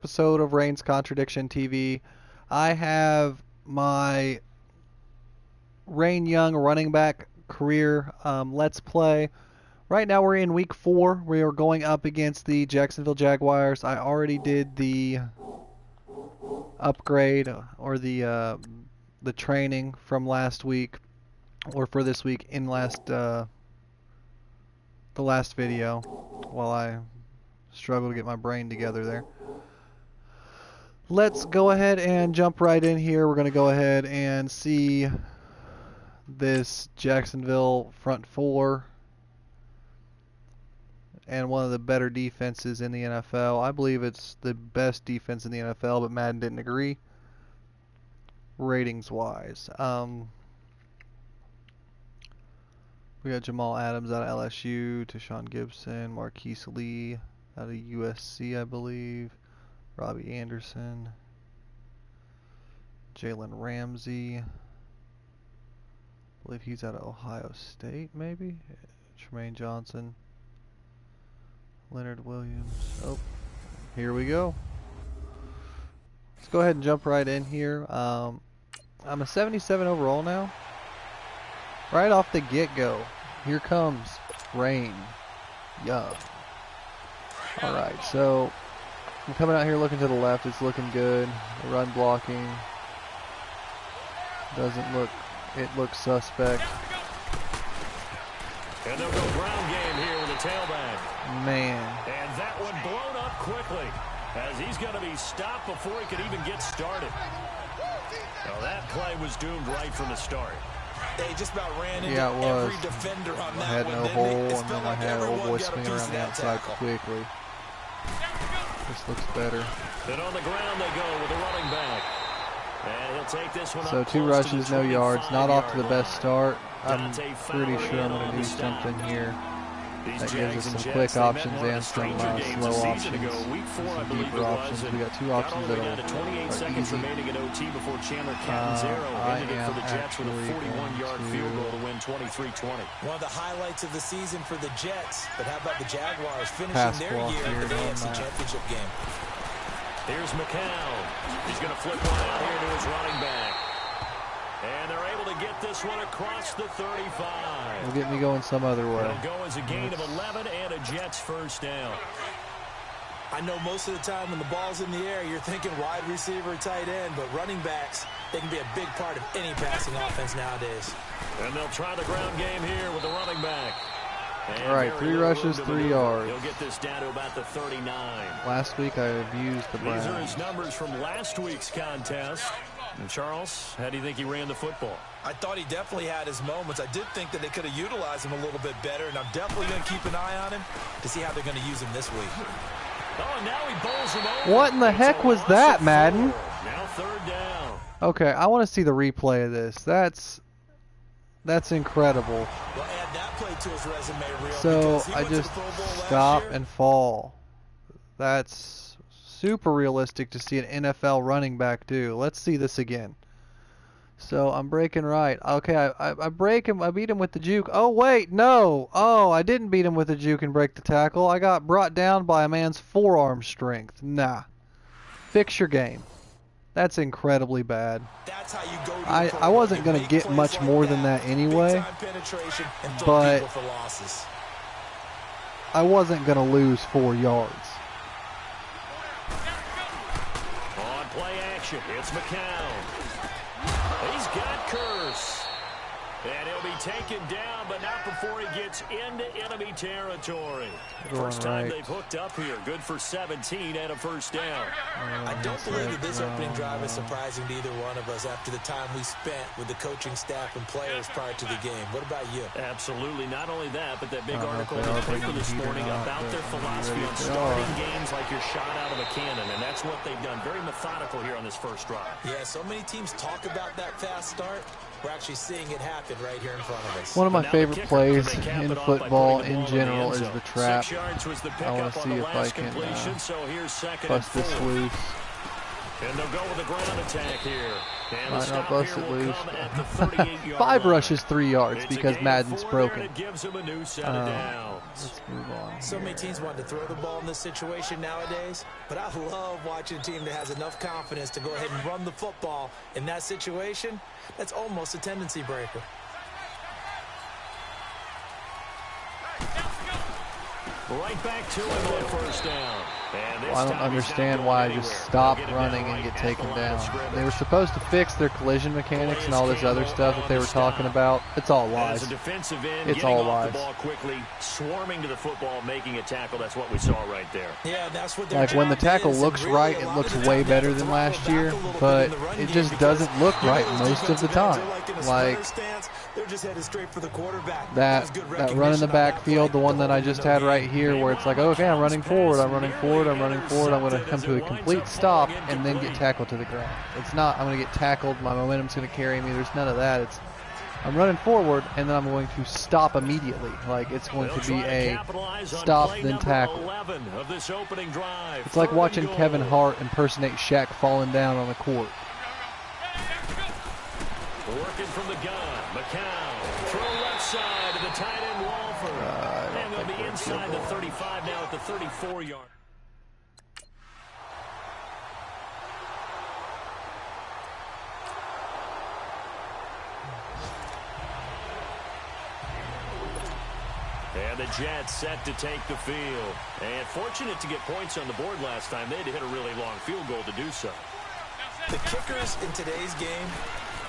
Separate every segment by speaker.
Speaker 1: episode of Raine's Contradiction TV. I have my Raine Young running back career Let's Play. Right now we're in week 4. We are going up against the Jacksonville Jaguars. I already did the upgrade or the training from last week, or for this week in the last video, while I struggle to get my brain together there. Let's go ahead and jump right in here. We're going to go ahead and see this Jacksonville front four and one of the better defenses in the NFL. I believe it's the best defense in the NFL, but Madden didn't agree ratings wise. We got Jamal Adams out of LSU, Tashawn Gibson, Marquise Lee out of USC, I believe, Robbie Anderson, Jalen Ramsey, I believe he's out of Ohio State, maybe, Tremaine Johnson, Leonard Williams. Oh, here we go. Let's go ahead and jump right in here. I'm a 77 overall now. Right off the get-go, here comes Raine Young. Alright, so I'm coming out here looking to the left. It's looking good. The run blocking doesn't look, it looks suspect.
Speaker 2: And they'll go ground game here with a tailback.
Speaker 1: Man.
Speaker 2: And that one blown up quickly, as he's going to be stopped before he could even get started. Well, that play was doomed right from the start.
Speaker 3: They just about ran into
Speaker 1: every
Speaker 3: defender on
Speaker 1: I
Speaker 3: that
Speaker 1: had
Speaker 3: one,
Speaker 1: no hole, and
Speaker 3: it
Speaker 1: then I
Speaker 3: like
Speaker 1: had old boy
Speaker 3: got a
Speaker 1: swinging
Speaker 3: piece
Speaker 1: around
Speaker 3: of
Speaker 1: the
Speaker 3: that
Speaker 1: outside
Speaker 3: tackle.
Speaker 1: quickly. This looks better.
Speaker 2: Then on the ground they go with a running back. And he'll take this one
Speaker 1: So
Speaker 2: up
Speaker 1: 2
Speaker 2: close to
Speaker 1: rushes,
Speaker 2: the
Speaker 1: no yards. Not off to the
Speaker 2: 25-yard
Speaker 1: best
Speaker 2: line.
Speaker 1: start. I'm
Speaker 2: Dante
Speaker 1: pretty
Speaker 2: Fowler
Speaker 1: sure I'm
Speaker 2: in
Speaker 1: going
Speaker 2: on
Speaker 1: to do
Speaker 2: the stop.
Speaker 1: something here
Speaker 2: These
Speaker 1: that
Speaker 2: Jags
Speaker 1: gives us
Speaker 2: and
Speaker 1: some
Speaker 2: Jets,
Speaker 1: quick
Speaker 2: they met
Speaker 1: options
Speaker 2: one of
Speaker 1: and
Speaker 2: the
Speaker 1: some
Speaker 2: stranger games
Speaker 1: slow
Speaker 2: a season
Speaker 1: options,
Speaker 2: ago, week 4, I
Speaker 1: some
Speaker 2: believe
Speaker 1: deeper
Speaker 2: it was,
Speaker 1: options.
Speaker 2: and
Speaker 1: We got 2
Speaker 2: got
Speaker 1: options
Speaker 2: all the way
Speaker 1: that
Speaker 2: down to 28
Speaker 1: are
Speaker 2: seconds
Speaker 1: easy.
Speaker 2: remaining in OT before Chandler Catanzaro ended it for the Jets with a
Speaker 1: actually
Speaker 2: 41-yard field goal to win 23-20.
Speaker 3: One of the highlights of the season for the Jets, but how about the Jaguars finishing
Speaker 1: Pass
Speaker 3: their
Speaker 1: block
Speaker 3: year
Speaker 1: here
Speaker 3: in the
Speaker 1: on
Speaker 3: AFC
Speaker 1: that.
Speaker 3: Championship game?
Speaker 2: Here's McCown. He's going to flip one out here to his running back. And they're able to get this one across the 35.
Speaker 1: It'll get me going some other way.
Speaker 2: It'll go as a gain of 11 and a Jets first down.
Speaker 3: I know most of the time when the ball's in the air, you're thinking wide receiver, tight end, but running backs, they can be a big part of any passing offense nowadays.
Speaker 2: And they'll try the ground game here with the running back.
Speaker 1: All right, 3 rushes, 3 yards.
Speaker 2: He'll get this down to about the 39.
Speaker 1: Last week I abused the
Speaker 2: These are
Speaker 1: Browns.
Speaker 2: his numbers from last week's contest. And Charles, how do you think he ran the football?
Speaker 3: I thought he definitely had his moments. I did think that they could have utilized him a little bit better, and I'm definitely going to keep an eye on him to see how they're going to use him this week.
Speaker 2: Oh, and now he bowls him over.
Speaker 1: What in the
Speaker 2: It's
Speaker 1: heck
Speaker 2: a
Speaker 1: was
Speaker 2: loss
Speaker 1: that,
Speaker 2: of
Speaker 1: Madden?
Speaker 2: 4. Now 3rd down.
Speaker 1: Okay, I want to see the replay of this. That's incredible.
Speaker 3: Well, add that play to his resume, real,
Speaker 1: So
Speaker 3: because he
Speaker 1: I
Speaker 3: went to
Speaker 1: just
Speaker 3: the Pro Bowl last
Speaker 1: stop
Speaker 3: year.
Speaker 1: and fall. That's super realistic to see an NFL running back do. Let's see this again. So I'm breaking right. Okay, I break him. I beat him with the juke. Oh wait, no. Oh, I didn't beat him with the juke and break the tackle. I got brought down by a man's forearm strength. Nah. Fix your game. That's incredibly bad.
Speaker 3: That's how you go to
Speaker 1: I wasn't going to get much more than that anyway, but I wasn't going to lose 4 yards.
Speaker 2: On play action, it's McCown. He's got Curse. And he'll be taken down, but not before he gets into enemy territory. First time they've hooked up here. Good for 17 and a first down.
Speaker 3: I don't believe that this opening drive is surprising to either one of us after the time we spent with the coaching staff and players prior to the game. What about you?
Speaker 2: Absolutely. Not only that, but that big article in the paper this morning about their philosophy on starting games like you're shot out of a cannon, and that's what they've done. Very methodical here on this first drive.
Speaker 3: Yeah, so many teams talk about that fast start. We're actually seeing it happen right here in front of us.
Speaker 1: One of my favorite plays in football in general is the trap. I want to see if I can bust this loose.
Speaker 2: And they'll go with the ground attack here.
Speaker 1: Might not bust it loose. 5 rushes, 3 yards because Madden's broken. Let's move on.
Speaker 3: So many teams want to throw the ball in this situation nowadays, but I love watching a team that has enough confidence to go ahead and run the football in that situation. That's almost a tendency breaker.
Speaker 2: Right back to him on first down.
Speaker 1: Well, I don't understand why I just stopped running and get taken down. They were supposed to fix their collision mechanics and all this other stuff that they were talking about. It's all lies. It's all lies.
Speaker 2: Quickly swarming to the football, making a tackle. That's what we saw right there.
Speaker 3: Yeah, that's what
Speaker 1: like when the tackle looks right, it looks way better than last year, but it just doesn't look right most of the time. Like that run in the backfield, the one that I just had right here, where it's like, okay, I'm running forward, I'm running forward, I'm running forward, I'm going to come to a complete stop and then get tackled to the ground. It's not, I'm going to get tackled, my momentum's going to carry me, there's none of that. It's, I'm running forward and then I'm going to stop immediately. Like it's going to be a stop then tackle. It's like watching Kevin Hart impersonate Shaq falling down on the court.
Speaker 2: Working from the gun, McCown, throw left side to the tight end Walford. And they'll be inside the 35 now at the 34-yard. And the Jets set to take the field. And fortunate to get points on the board last time. They had to hit a really long field goal to do so.
Speaker 3: The kickers in today's game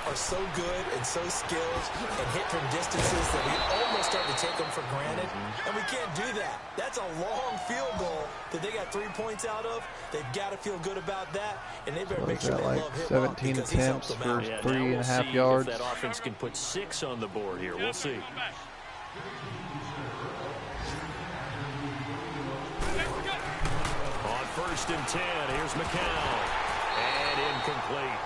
Speaker 3: are so good and so skilled and hit from distances that we almost start to take them for granted. And we can't do that. That's a long field goal that they got 3 points out of. They've got to feel good about that, and they better make sure they love him
Speaker 1: 17 attempts for 3.5 yards.
Speaker 2: That offense can put 6 on the board here. We'll see. On 1st and 10, here's McCown. And incomplete.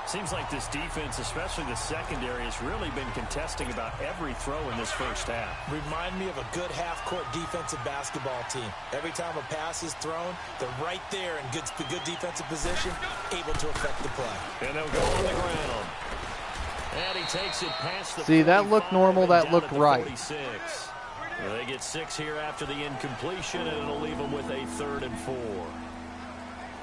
Speaker 2: Seems like this defense, especially the secondary, has really been contesting about every throw in this first half.
Speaker 3: Remind me of a good half-court defensive basketball team. Every time a pass is thrown, they're right there in good defensive position, able to affect the play.
Speaker 2: And they'll go on the ground. And he takes it past the
Speaker 1: See, that looked normal, that looked right.
Speaker 2: 46. Well, they get 6 here after the incompletion, and it'll leave them with a 3rd and 4.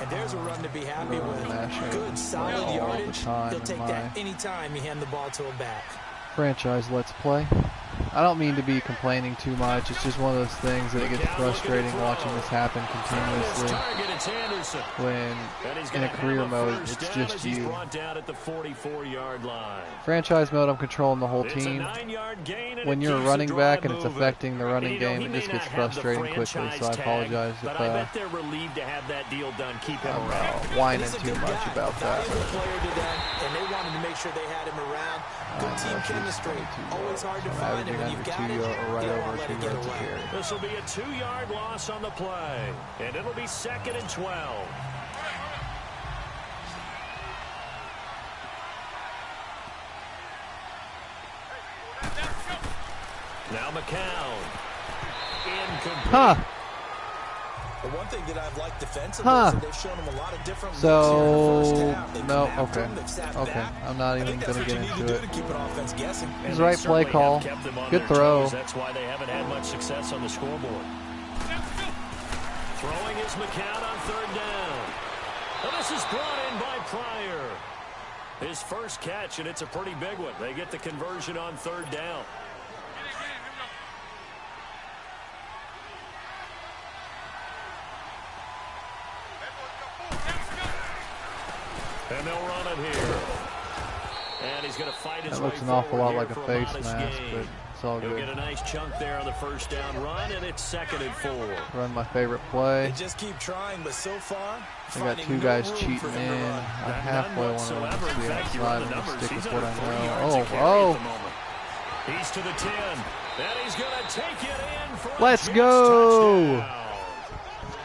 Speaker 3: And there's a run to be happy with. Good, solid yardage. He'll take that any time you hand the ball to a back.
Speaker 1: Franchise Let's Play. I don't mean to be complaining too much. It's just one of those things that it gets frustrating watching this happen continuously. When in a career mode, it's just you. Franchise mode, I'm controlling the whole team. When you're a running back and it's affecting the running game, it just gets frustrating quickly. So I apologize if I'm whining too much about that.
Speaker 3: And they wanted to make sure they had him around. Good team chemistry. Always hard to find, and when you've got it,
Speaker 1: right
Speaker 3: you
Speaker 1: over
Speaker 3: don't let it get away.
Speaker 2: This will be a 2-yard loss on the play, and it'll be 2nd and 12. Now McCown. Incomplete.
Speaker 1: Huh.
Speaker 3: The one thing that I've liked defensively is that they've shown them a lot of different looks here in the first half.
Speaker 1: No, okay. I'm not even going to get into it.
Speaker 3: Keep an offense guessing.
Speaker 1: It's the right play call. Good throw.
Speaker 2: That's why they haven't had much success on the scoreboard. Throwing is McCown on 3rd down. And this is brought in by Pryor. His first catch, and it's a pretty big one. They get the conversion on 3rd down. And they'll run it here. And he's going to fight his way forward.
Speaker 1: That looks an awful lot like a face
Speaker 2: this
Speaker 1: mask,
Speaker 2: game.
Speaker 1: but it's all
Speaker 2: He'll
Speaker 1: good.
Speaker 2: get a nice chunk there on the 1st down run, and it's 2nd and 4.
Speaker 1: Run my favorite play.
Speaker 3: They just keep trying, but so far,
Speaker 1: I got 2 guys cheating in. I halfway want to run to the outside. I'm going to stick with what I know. Oh.
Speaker 2: He's to the 10. And he's going to take it in for a
Speaker 1: Let's
Speaker 2: Jets
Speaker 1: go.
Speaker 2: touchdown.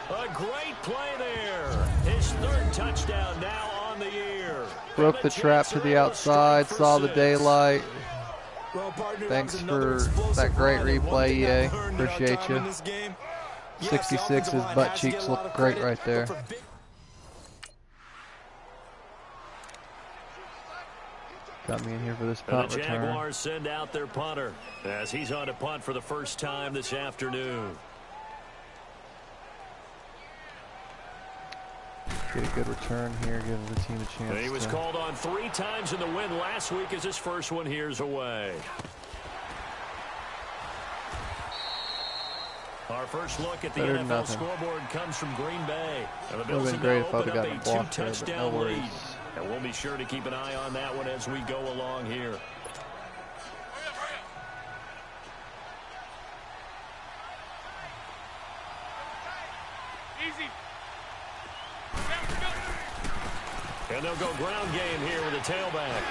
Speaker 2: A great play there. His 3rd touchdown now on the year.
Speaker 1: Broke the trap to the outside, saw the daylight. Thanks for that great replay, EA. Appreciate you. 66's butt cheeks look great right there. Got me in here for this
Speaker 2: And
Speaker 1: punt
Speaker 2: the
Speaker 1: return.
Speaker 2: Jaguars send out their punter as he's on to punt for the first time this afternoon.
Speaker 1: Get a good return here, give the team a chance.
Speaker 2: He was called on 3 times in the win last week as his first one here's away. Our first look at the NFL scoreboard comes from Green Bay. And the Bills have now opened up a 2-touchdown lead. And we'll be sure to keep an eye on that one as we go along here.
Speaker 4: Easy.
Speaker 2: And they'll go ground game here with a tailback.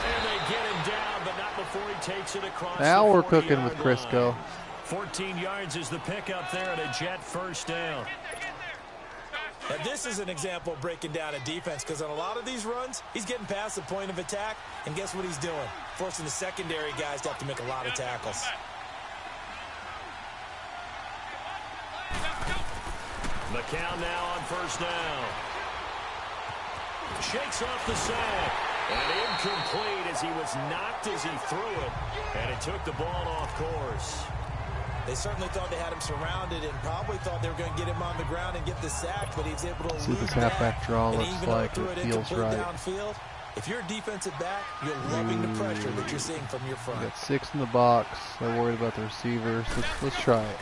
Speaker 2: And they get him down, but not before he takes it across
Speaker 1: now
Speaker 2: the
Speaker 1: we're cooking with
Speaker 2: 40-yard
Speaker 1: Crisco.
Speaker 2: line. 14 yards is the pickup there and a Jet first down.
Speaker 3: Now this is an example of breaking down a defense, because on a lot of these runs, he's getting past the point of attack, and guess what he's doing? Forcing the secondary guys to have to make a lot of tackles.
Speaker 2: McCown now on first down. Shakes off the sack. And incomplete as he was knocked as he threw it. And it took the ball off course.
Speaker 3: They certainly thought they had him surrounded and probably thought they were going to get him on the ground and get the sack, but he was able to
Speaker 1: See
Speaker 3: elude
Speaker 1: this halfback draw
Speaker 3: that.
Speaker 1: looks like it feels right.
Speaker 3: Downfield, if you're a defensive back, you're loving the pressure that you're seeing from your front.
Speaker 1: Got 6 in the box. They're worried about the receivers. Let's try it.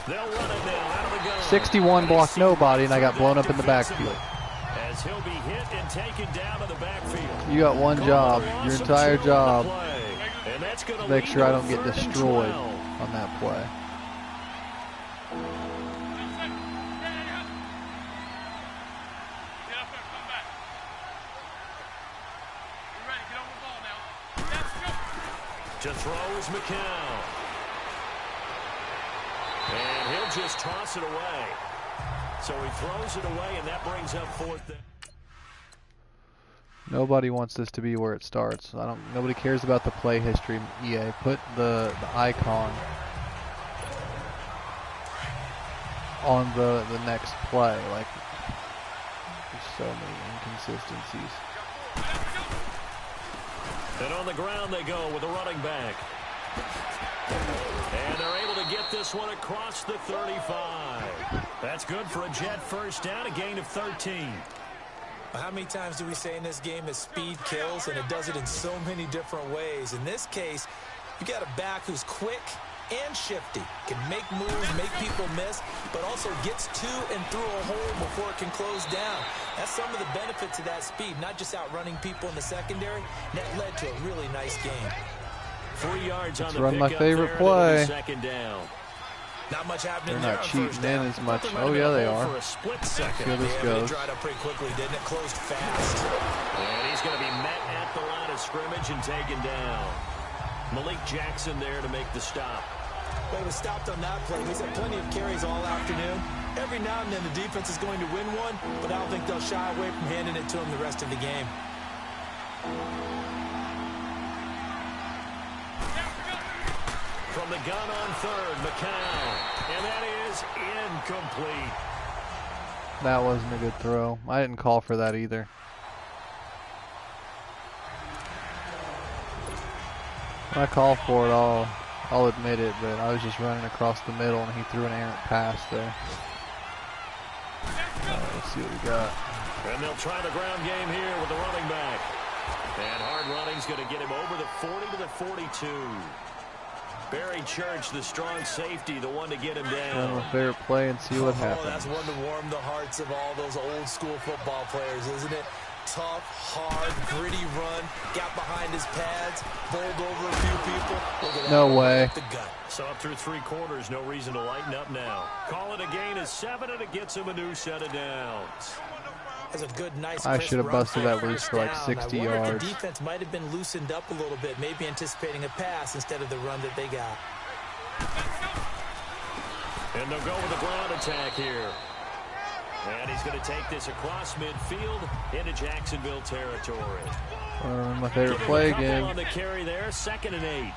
Speaker 2: They'll run it now out of the gun.
Speaker 1: 61 blocked nobody, and I got blown up in the backfield.
Speaker 2: As he'll be hit and taken down to the backfield.
Speaker 1: You got one job, your entire job.
Speaker 2: And that's gonna
Speaker 1: Make sure I don't get
Speaker 2: 3rd and
Speaker 1: destroyed
Speaker 2: 12.
Speaker 1: on that play.
Speaker 2: To throw is McCown. And he'll just toss it away. So he throws it away, and that brings up 4th down.
Speaker 1: Nobody wants this to be where it starts. Nobody cares about the play history. EA, put the icon on the next play. Like, there's so many inconsistencies.
Speaker 2: And on the ground they go with a running back. And they're able to get this one across the 35. That's good for a Jet first down, a gain of 13.
Speaker 3: How many times do we say in this game that speed kills, and it does it in so many different ways? In this case, you got a back who's quick and shifty, can make moves, make people miss, but also gets to and through a hole before it can close down. That's some of the benefits of that speed, not just outrunning people in the secondary. That led to a really nice game.
Speaker 2: 3 yards on the
Speaker 1: run my
Speaker 2: pickup
Speaker 1: favorite
Speaker 2: there,
Speaker 1: play.
Speaker 2: Second down.
Speaker 3: Not much happening
Speaker 1: They're
Speaker 3: there
Speaker 1: not
Speaker 3: on
Speaker 1: cheating
Speaker 3: first
Speaker 1: in
Speaker 3: down.
Speaker 1: as much.
Speaker 3: Thought
Speaker 1: Oh
Speaker 3: might
Speaker 1: yeah,
Speaker 3: have
Speaker 1: they
Speaker 3: been a hole
Speaker 1: are.
Speaker 3: for a split second.
Speaker 1: See how this
Speaker 3: Yeah, but
Speaker 1: goes.
Speaker 3: it dried up pretty quickly, didn't it? Closed fast.
Speaker 2: And he's going to be met at the line of scrimmage and taken down. Malik Jackson there to make the stop.
Speaker 3: But he was stopped on that play. He's had plenty of carries all afternoon. Every now and then the defense is going to win one, but I don't think they'll shy away from handing it to him the rest of the game.
Speaker 2: From the gun on 3rd, McCown. And that is incomplete.
Speaker 1: That wasn't a good throw. I didn't call for that either. When I call for it, I'll admit it, but I was just running across the middle and he threw an errant pass there. Let's see what we got.
Speaker 2: And they'll try the ground game here with the running back. And hard running's going to get him over the 40 to the 42. Barry Church, the strong safety, the one to get him down.
Speaker 1: Run my favorite play and see what happens.
Speaker 3: That's one to warm the hearts of all those old school football players, isn't it? Tough, hard, gritty run, got behind his pads, bowled over a few people. Look at that.
Speaker 1: No way.
Speaker 3: The gut.
Speaker 2: So up through 3 quarters, no reason to lighten up now. Call it a gain of 7, and it gets him a new set of downs.
Speaker 3: That's a good, nice,
Speaker 1: I
Speaker 3: crisp
Speaker 1: should have
Speaker 3: run
Speaker 1: busted
Speaker 3: for
Speaker 1: that
Speaker 3: a
Speaker 1: loose
Speaker 3: first
Speaker 1: for like
Speaker 3: down.
Speaker 1: 60
Speaker 3: I wonder if
Speaker 1: yards.
Speaker 3: the defense might have been loosened up a little bit, maybe anticipating a pass instead of the run that they got.
Speaker 2: And they'll go with a ground attack here. And he's going to take this across midfield into Jacksonville territory.
Speaker 1: My favorite play again.
Speaker 2: On the carry there, 2nd and 8.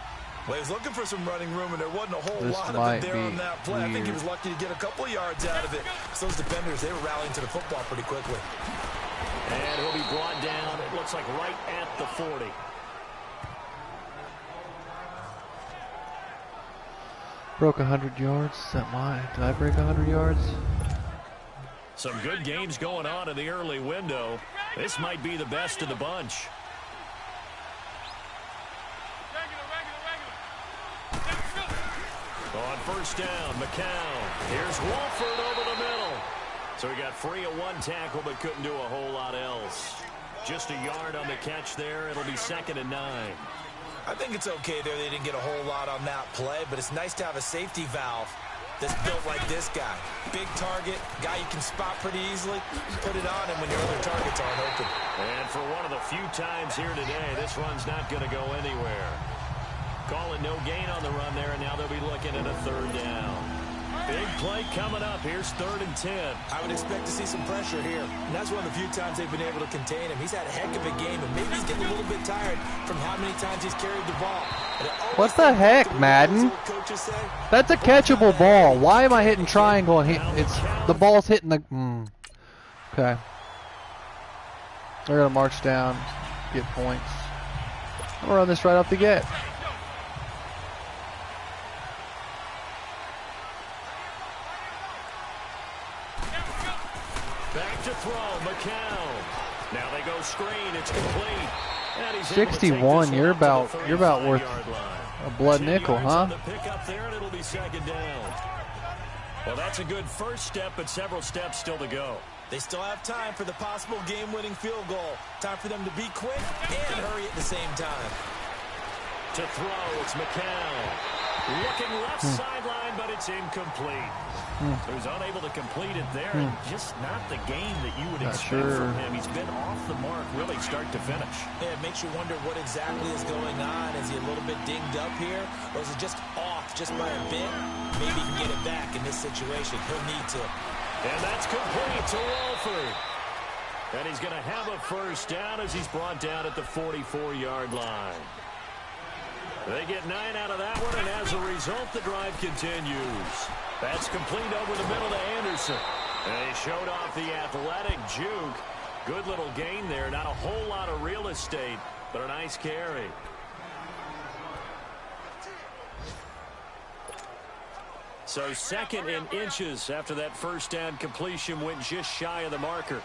Speaker 3: Well, he was looking for some running room, and there wasn't a whole
Speaker 1: This
Speaker 3: lot of
Speaker 1: might
Speaker 3: it there
Speaker 1: be
Speaker 3: on that play. I think he
Speaker 1: weird.
Speaker 3: was lucky to get a couple of yards out of it. So those defenders, they were rallying to the football pretty quickly.
Speaker 2: And he'll be brought down, it looks like right at the 40.
Speaker 1: Broke 100 yards. Is that mine? Did I break 100 yards?
Speaker 2: Some good games going on in the early window. This might be the best of the bunch. On first down, McCown. Here's Wolford over the middle. So he got free of one tackle but couldn't do a whole lot else. Just a yard on the catch there. It'll be 2nd and 9.
Speaker 3: I think it's okay there. They didn't get a whole lot on that play, but it's nice to have a safety valve that's built like this guy. Big target, guy you can spot pretty easily. Put it on him when your other targets aren't open.
Speaker 2: And for one of the few times here today, this run's not going to go anywhere. Call it no gain on the run there, and now they'll be looking at a 3rd down. Big play coming up. Here's 3rd and 10.
Speaker 3: I would expect to see some pressure here. And that's one of the few times they've been able to contain him. He's had a heck of a game, and maybe he's getting a little bit tired from how many times he's carried the ball.
Speaker 1: What the heck, Madden? That's a catchable ball. Why am I hitting triangle and it's the ball's hitting the... Okay. They're going to march down, get points. I'm going to run this right off the get.
Speaker 2: Back to throw, McCown. Now they go screen, it's complete. And he's
Speaker 1: 61, you're about worth a blood nickel, huh?
Speaker 2: The pick up there, and it'll be 2nd down. Well, that's a good first step, but several steps still to go.
Speaker 3: They still have time for the possible game-winning field goal. Time for them to be quick and hurry at the same time.
Speaker 2: To throw, it's McCown. Looking left sideline, but it's incomplete. He was unable to complete it there, and just not the game that you would expect from him. He's been off the mark, really, start to finish.
Speaker 3: Yeah, it makes you wonder what exactly is going on. Is he a little bit dinged up here, or is it just off just by a bit? Maybe he can get it back in this situation. He'll need to.
Speaker 2: And that's complete to Wolford. And he's going to have a first down as he's brought down at the 44-yard line. They get 9 out of that one, and as a result, the drive continues. That's complete over the middle to Anderson. And he showed off the athletic juke. Good little gain there. Not a whole lot of real estate, but a nice carry. So 2nd and inches after that first down completion went just shy of the marker.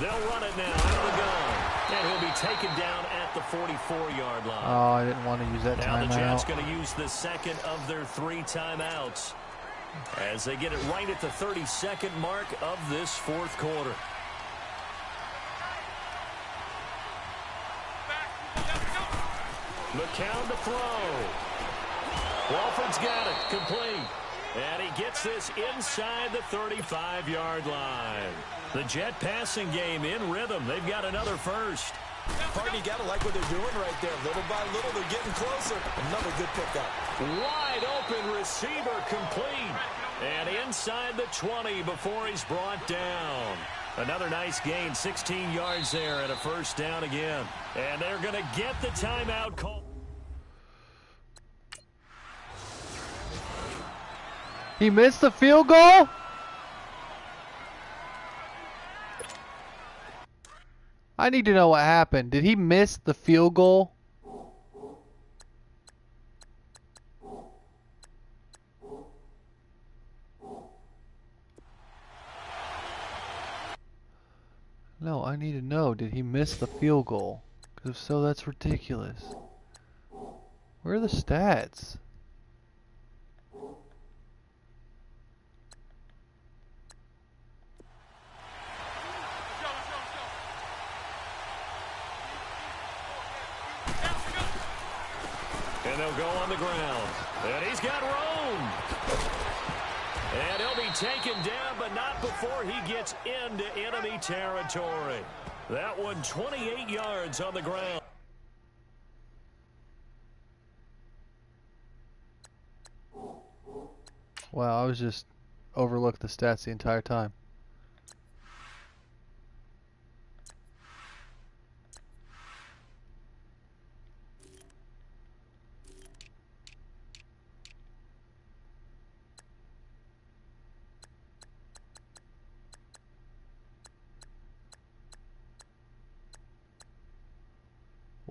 Speaker 2: They'll run it now out of the gun. And he'll be taken down at the 44-yard line.
Speaker 1: Oh, I didn't want to use that timeout.
Speaker 2: Now the Jets going to use the 2nd of their 3 timeouts as they get it right at the 32nd mark of this 4th quarter. McCown to throw. Walford's got it. Complete. And he gets this inside the 35-yard line. The Jet passing game in rhythm. They've got another first.
Speaker 3: Pardon, you got to like what they're doing right there. Little by little, they're getting closer. Another good pickup.
Speaker 2: Wide open receiver complete. And inside the 20 before he's brought down. Another nice gain, 16 yards there and a first down again. And they're going to get the timeout call.
Speaker 1: He missed the field goal? I need to know what happened. Did he miss the field goal? No, I need to know. Did he miss the field goal? Because if so, that's ridiculous. Where are the stats?
Speaker 2: And they'll go on the ground. And he's got room. And he'll be taken down, but not before he gets into enemy territory. That one 28 yards on the ground.
Speaker 1: Wow, I was just overlooked the stats the entire time.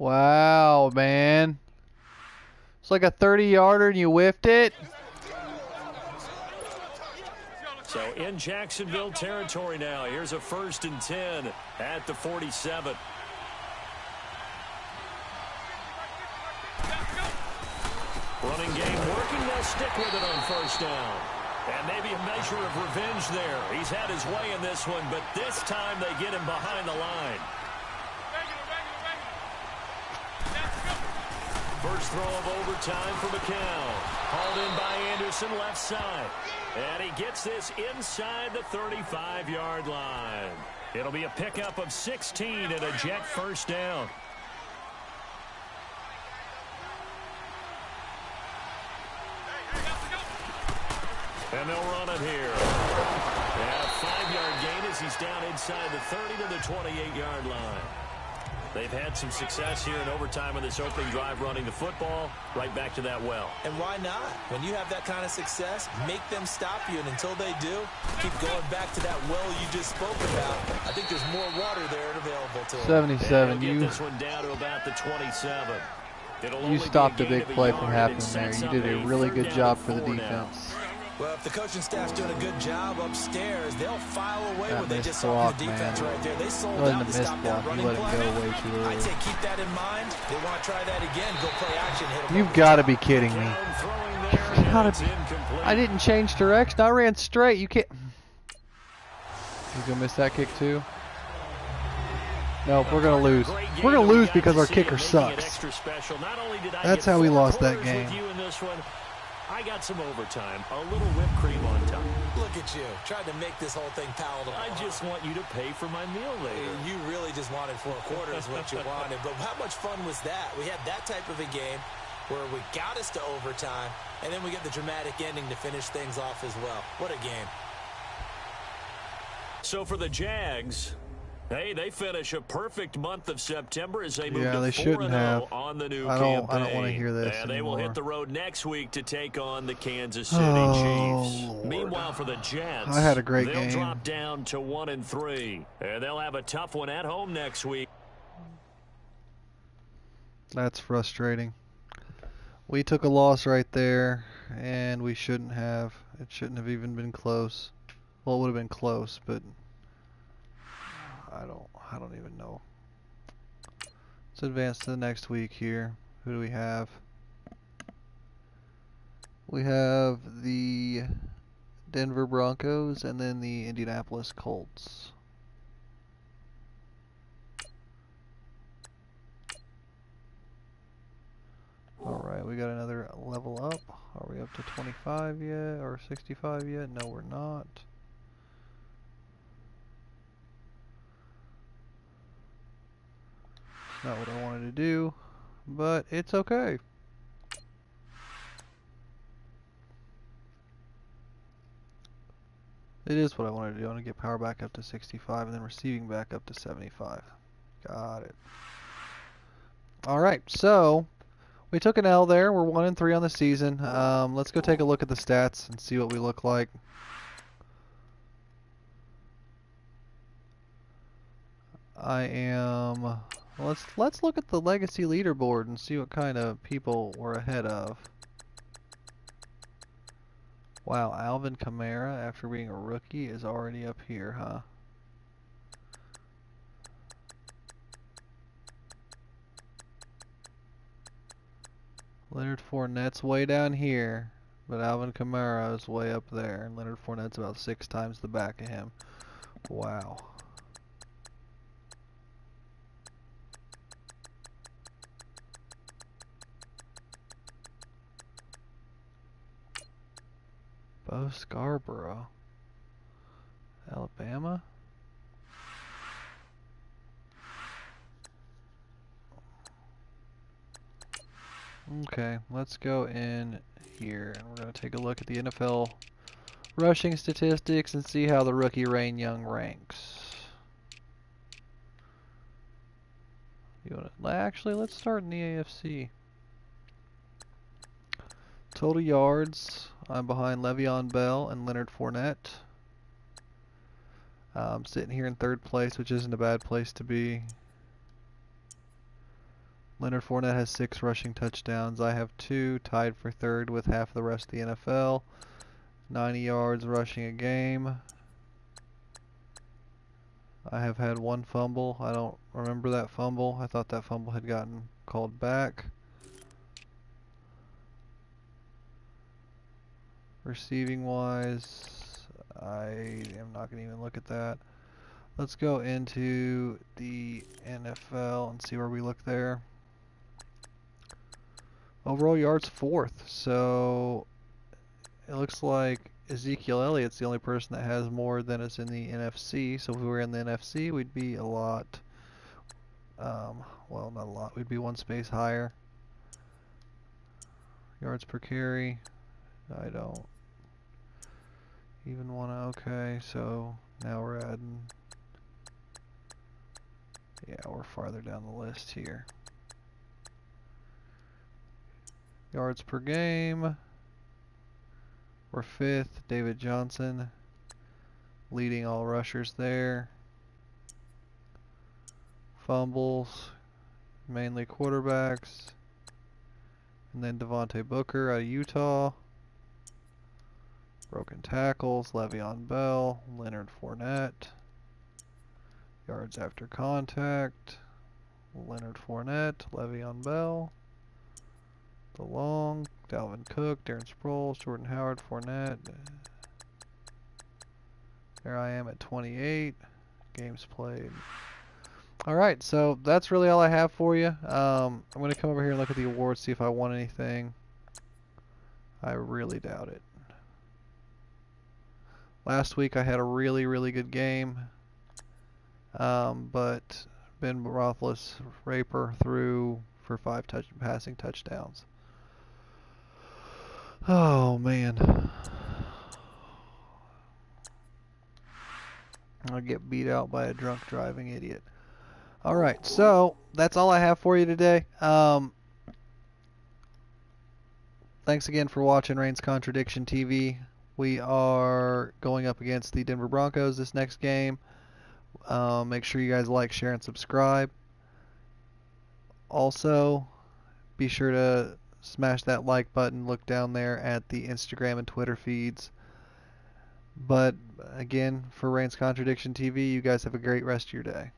Speaker 1: Wow, man. It's like a 30-yarder and you whiffed it.
Speaker 2: So in Jacksonville territory now. Here's a 1st and 10 at the 47. Running game working. They'll stick with it on 1st down. And maybe a measure of revenge there. He's had his way in this one, but this time they get him behind the line. First throw of overtime for McCown. Hauled in by Anderson left side. And he gets this inside the 35-yard line. It'll be a pickup of 16 and a Jet 1st down. And they'll run it here. And a 5-yard gain as he's down inside the 30 to the 28-yard line. They've had some success here in overtime in this opening drive running the football. Right back to that well.
Speaker 3: And why not? When you have that kind of success, make them stop you. And until they do, keep going back to that well you just spoke about. I think there's more water there available to them.
Speaker 1: 77.
Speaker 2: Get this one down to about the 27.
Speaker 1: You stopped a big play from happening there. You did a really good job for the defense.
Speaker 3: Well, if the coaching staff's doing a good job upstairs, they'll file away
Speaker 1: That
Speaker 3: what they
Speaker 1: missed
Speaker 3: just saw from the
Speaker 1: block,
Speaker 3: defense
Speaker 1: man.
Speaker 3: right there. They sold
Speaker 1: Wasn't
Speaker 3: out
Speaker 1: a
Speaker 3: to
Speaker 1: missed
Speaker 3: stop that
Speaker 1: block.
Speaker 3: running
Speaker 1: You let
Speaker 3: play.
Speaker 1: it go way too early.
Speaker 3: I'd say keep that in mind. They want to try that again. Go play action. Hit them.
Speaker 1: You've got to be kidding me. You gotta be. I didn't change direction. I ran straight. You can't. You gonna miss that kick too? Nope, we're gonna lose. We're gonna lose because our kicker sucks. That's how we lost that game.
Speaker 2: I got some overtime, a little whipped cream on top.
Speaker 3: Look at you, trying to make this whole thing palatable.
Speaker 2: I just want you to pay for my meal later.
Speaker 3: You really just wanted 4 quarters what you wanted, but how much fun was that? We had that type of a game where we got us to overtime, and then we get the dramatic ending to finish things off as well. What a game.
Speaker 2: So for the Jags, hey, they finish a perfect month of September as they move
Speaker 1: Yeah,
Speaker 2: to
Speaker 1: they shouldn't have.
Speaker 2: 4-0 on the new
Speaker 1: I
Speaker 2: campaign.
Speaker 1: don't want to hear this
Speaker 2: And they
Speaker 1: anymore.
Speaker 2: will hit the road next week to take on the Kansas City Chiefs.
Speaker 1: Lord.
Speaker 2: Meanwhile, for the Jets,
Speaker 1: I had a great
Speaker 2: they'll
Speaker 1: game.
Speaker 2: drop down to 1-3, and they'll have a tough one at home next week.
Speaker 1: That's frustrating. We took a loss right there, and we shouldn't have. It shouldn't have even been close. Well, it would have been close, but I don't even know. Let's advance to the next week here. Who do we have? We have the Denver Broncos and then the Indianapolis Colts. Alright, we got another level up. Are we up to 25 yet? Or 65 yet? No, we're not. It's not what I wanted to do, but it's okay. It is what I wanted to do. I want to get power back up to 65 and then receiving back up to 75. Got it. Alright, so we took an L there. We're 1-3 on the season. Let's go take a look at the stats and see what we look like. I am. Let's look at the legacy leaderboard and see what kind of people we're ahead of. Wow, Alvin Kamara, after being a rookie, is already up here, huh? Leonard Fournette's way down here, but Alvin Kamara is way up there, and Leonard Fournette's about 6 times the back of him. Wow. Bo Scarborough, Alabama. Okay, let's go in here and we're going to take a look at the NFL rushing statistics and see how the rookie Raine Young ranks. Actually, let's start in the AFC. Total yards, I'm behind Le'Veon Bell and Leonard Fournette. I'm sitting here in 3rd place, which isn't a bad place to be. Leonard Fournette has 6 rushing touchdowns. I have 2, tied for third with half the rest of the NFL. 90 yards rushing a game. I have had 1 fumble. I don't remember that fumble. I thought that fumble had gotten called back. Receiving wise, I am not going to even look at that. Let's go into the NFL and see where we look there. Overall yards 4th, so it looks like Ezekiel Elliott's the only person that has more than us in the NFC. So if we were in the NFC, we'd be a lot, well, not a lot, we'd be 1 space higher. Yards per carry, I don't even want to, okay, so now we're adding, yeah, we're farther down the list here. Yards per game, we're 5th, David Johnson leading all rushers there. Fumbles, mainly quarterbacks, and then Devontae Booker out of Utah. Broken tackles, Le'Veon Bell, Leonard Fournette. Yards after contact, Leonard Fournette, Le'Veon Bell. The long, Dalvin Cook, Darren Sproles, Jordan Howard, Fournette. There I am at 28. Games played. Alright, so that's really all I have for you. I'm going to come over here and look at the awards, see if I won anything. I really doubt it. Last week I had a really, really good game. But Ben Roethlisberger threw for 5 passing touchdowns. Oh, man. I'll get beat out by a drunk driving idiot. Alright, so that's all I have for you today. Thanks again for watching Raine's Contradiction TV. We are going up against the Denver Broncos this next game. Make sure you guys like, share, and subscribe. Also, be sure to smash that like button. Look down there at the Instagram and Twitter feeds. But again, for Raine's Contradiction TV, you guys have a great rest of your day.